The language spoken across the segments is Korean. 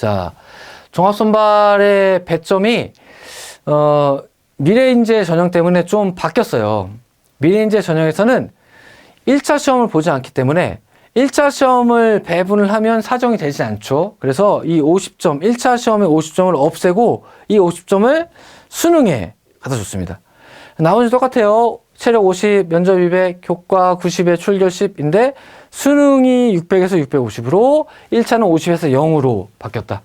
자, 종합선발의 배점이 미래인재 전형 때문에 좀 바뀌었어요. 미래인재 전형에서는 1차 시험을 보지 않기 때문에 1차 시험을 배분을 하면 사정이 되지 않죠. 그래서 이 50점, 1차 시험의 50점을 없애고 이 50점을 수능에 갖다 줬습니다. 나머지 똑같아요. 체력 50, 면접 200, 교과 90에 출결 10인데 수능이 600에서 650으로 1차는 50에서 0으로 바뀌었다.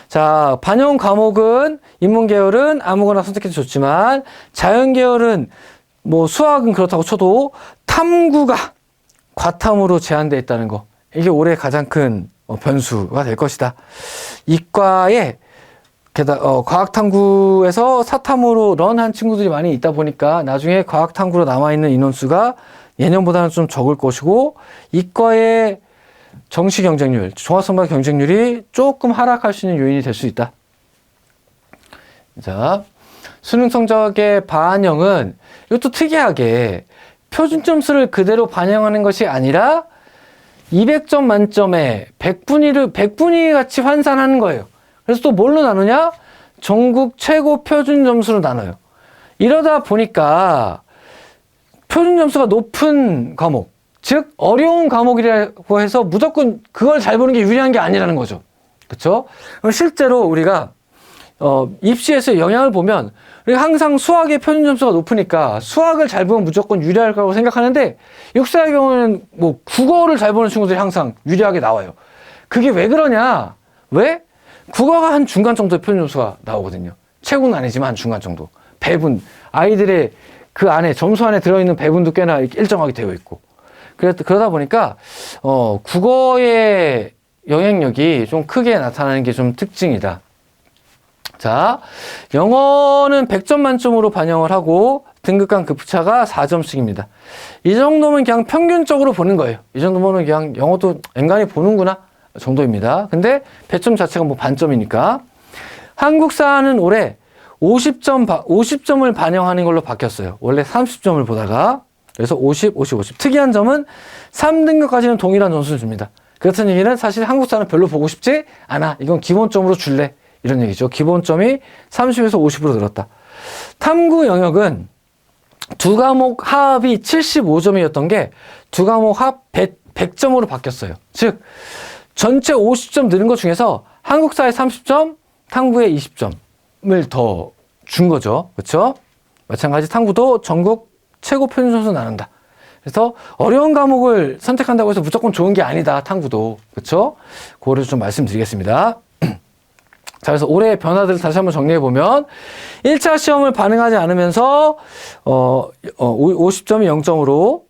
자, 반영 과목은 인문계열은 아무거나 선택해도 좋지만 자연계열은 뭐 수학은 그렇다고 쳐도 탐구가 과탐으로 제한되어 있다는 거. 이게 올해 가장 큰 변수가 될 것이다. 이과에 게다가 과학탐구에서 사탐으로 런한 친구들이 많이 있다 보니까 나중에 과학탐구로 남아있는 인원수가 예년보다는 좀 적을 것이고 이과의 정시 경쟁률, 종합선발 경쟁률이 조금 하락할 수 있는 요인이 될 수 있다. 자, 수능 성적의 반영은 이것도 특이하게 표준 점수를 그대로 반영하는 것이 아니라 200점 만점에 100분위 같이 환산하는 거예요. 그래서 또 뭘로 나누냐? 전국 최고 표준 점수로 나눠요. 이러다 보니까 표준 점수가 높은 과목, 즉 어려운 과목이라고 해서 무조건 그걸 잘 보는 게 유리한 게 아니라는 거죠. 그렇죠? 실제로 우리가 입시에서 영향을 보면 우리가 항상 수학의 표준 점수가 높으니까 수학을 잘 보면 무조건 유리할 거라고 생각하는데 육사의 경우는 뭐 국어를 잘 보는 친구들이 항상 유리하게 나와요. 그게 왜 그러냐? 왜? 국어가 한 중간 정도의 표준 점수가 나오거든요. 최고는 아니지만 한 중간 정도. 배분, 아이들의 그 안에 점수 안에 들어있는 배분도 꽤나 일정하게 되어 있고. 그러다 보니까 국어의 영향력이 좀 크게 나타나는 게 좀 특징이다. 자, 영어는 100점 만점으로 반영을 하고 등급간 급차가 4점씩입니다. 이 정도면 그냥 평균적으로 보는 거예요. 이 정도면 그냥 영어도 앵간히 보는구나 정도입니다. 근데 배점 자체가 뭐 반점이니까. 한국사는 올해 50점을 반영하는 걸로 바뀌었어요. 원래 30점을 보다가. 그래서 50, 50, 50. 특이한 점은 3등급까지는 동일한 점수를 줍니다. 그렇다는 얘기는 사실 한국사는 별로 보고 싶지 않아. 이건 기본점으로 줄래. 이런 얘기죠. 기본점이 30에서 50으로 늘었다. 탐구 영역은 두 과목 합이 75점이었던 게 두 과목 합 100점으로 바뀌었어요. 즉 전체 50점 늘은 것 중에서 한국사에 30점, 탐구에 20점을 더 준 거죠. 그렇죠? 마찬가지 탐구도 전국 최고 표준 점수 나눈다. 그래서 어려운 과목을 선택한다고 해서 무조건 좋은 게 아니다. 탐구도. 그렇죠? 그거를 좀 말씀드리겠습니다. 자, 그래서 올해의 변화들을 다시 한번 정리해보면 1차 시험을 반응하지 않으면서 50점이 0점으로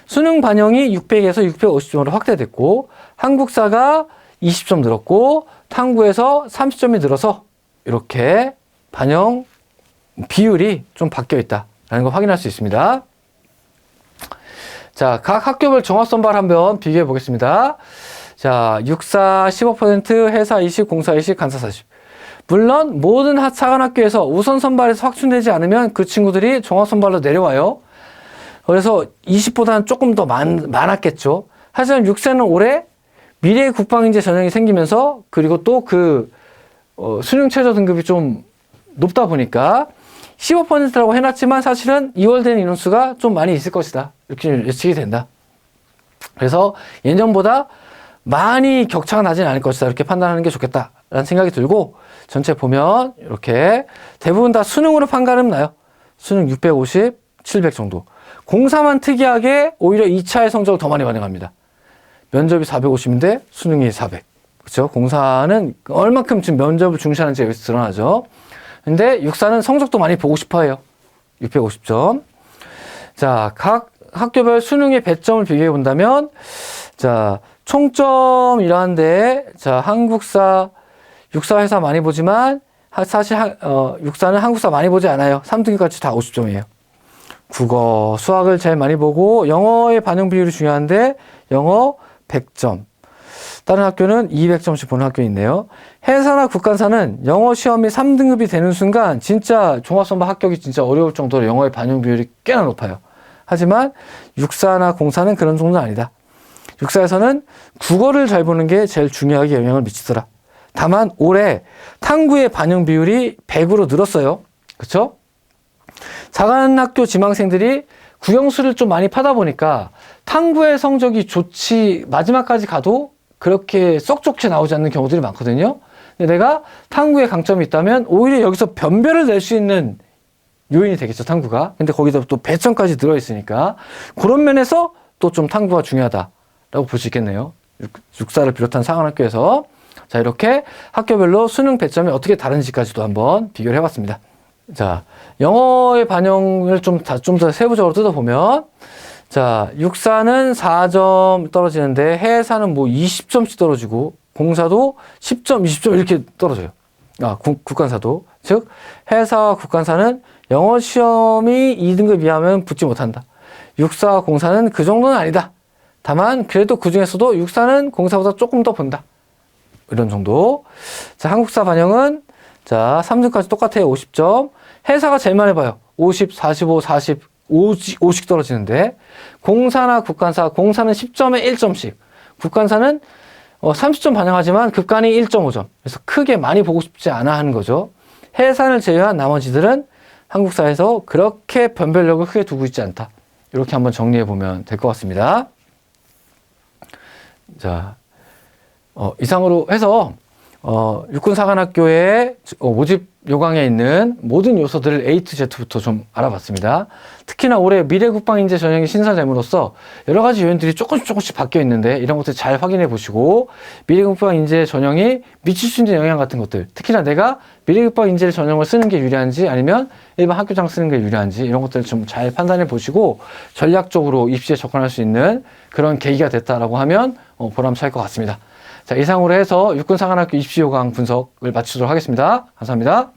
수능 반영이 600에서 650점으로 확대됐고 한국사가 20점 늘었고 탐구에서 30점이 늘어서 이렇게 반영 비율이 좀 바뀌어 있다라는 걸 확인할 수 있습니다. 자, 각 학교별 종합선발 한번 비교해 보겠습니다. 자, 육사 15%, 회사 20, 공사 20, 간사 40. 물론 모든 사관학교에서 우선 선발에서 확충되지 않으면 그 친구들이 종합선발로 내려와요. 그래서 20보다는 조금 더 많았겠죠. 하지만 육사는 올해 미래 국방인재 전형이 생기면서 그리고 또 수능 최저 등급이 좀 높다 보니까 15%라고 해놨지만 사실은 2월 된 인원수가 좀 많이 있을 것이다. 이렇게 예측이 된다. 그래서 예년보다 많이 격차가 나진 않을 것이다. 이렇게 판단하는 게 좋겠다라는 생각이 들고 전체 보면 이렇게 대부분 다 수능으로 판가름 나요. 수능 650, 700 정도. 공사만 특이하게 오히려 2차의 성적을 더 많이 반영합니다. 면접이 450인데 수능이 400. 그렇죠? 공사는 얼마큼 지금 면접을 중시하는지 여기서 드러나죠. 근데 육사는 성적도 많이 보고 싶어 해요. 650점. 자, 각 학교별 수능의 배점을 비교해 본다면, 자, 총점이라는데, 자, 한국사, 육사 회사 많이 보지만, 사실, 육사는 한국사 많이 보지 않아요. 3등급까지 다 50점이에요. 국어, 수학을 제일 많이 보고, 영어의 반영 비율이 중요한데, 영어 100점. 다른 학교는 200점씩 보는 학교 있네요. 해사나 국간사는 영어 시험이 3등급이 되는 순간 진짜 종합선발 합격이 진짜 어려울 정도로 영어의 반영 비율이 꽤나 높아요. 하지만 육사나 공사는 그런 정도는 아니다. 육사에서는 국어를 잘 보는 게 제일 중요하게 영향을 미치더라. 다만 올해 탐구의 반영 비율이 100으로 늘었어요. 그렇죠? 사관학교 지망생들이 국영수를 좀 많이 파다 보니까 탐구의 성적이 좋지 마지막까지 가도 그렇게 썩 좋게 나오지 않는 경우들이 많거든요. 근데 내가 탐구에 강점이 있다면 오히려 여기서 변별을 낼 수 있는 요인이 되겠죠, 탐구가. 근데 거기다 또 배점까지 들어있으니까 그런 면에서 또 좀 탐구가 중요하다라고 볼 수 있겠네요. 육사를 비롯한 사관학교에서. 자, 이렇게 학교별로 수능 배점이 어떻게 다른지까지도 한번 비교를 해봤습니다. 자, 영어의 반영을 좀 더 세부적으로 뜯어보면, 자, 육사는 4점 떨어지는데 해사는 뭐 20점씩 떨어지고 공사도 10점, 20점 이렇게 떨어져요. 국간사도. 즉, 해사와 국간사는 영어 시험이 2등급 이하면 붙지 못한다. 육사와 공사는 그 정도는 아니다. 다만 그래도 그 중에서도 육사는 공사보다 조금 더 본다. 이런 정도. 자, 한국사 반영은 자, 3등까지 똑같아요. 50점. 해사가 제일 많이 봐요. 50, 45, 40, 5씩 떨어지는데 공사나 국간사, 공사는 10점에 1점씩. 국간사는 30점 반영하지만 급간이 1.5점. 그래서 크게 많이 보고 싶지 않아 하는 거죠. 해산을 제외한 나머지들은 한국사에서 그렇게 변별력을 크게 두고 있지 않다. 이렇게 한번 정리해 보면 될 것 같습니다. 자, 이상으로 해서 육군사관학교의 모집 요강에 있는 모든 요소들을 A to Z부터 좀 알아봤습니다. 특히나 올해 미래국방인재 전형이 신설됨으로써 여러 가지 요인들이 조금씩 바뀌어 있는데 이런 것들 잘 확인해 보시고 미래국방인재 전형이 미칠 수 있는 영향 같은 것들, 특히나 내가 미래국방인재 전형을 쓰는 게 유리한지 아니면 일반 학교장 쓰는 게 유리한지 이런 것들을 좀 잘 판단해 보시고 전략적으로 입시에 접근할 수 있는 그런 계기가 됐다라고 하면 보람찰 것 같습니다. 자, 이상으로 해서 육군사관학교 입시요강 분석을 마치도록 하겠습니다. 감사합니다.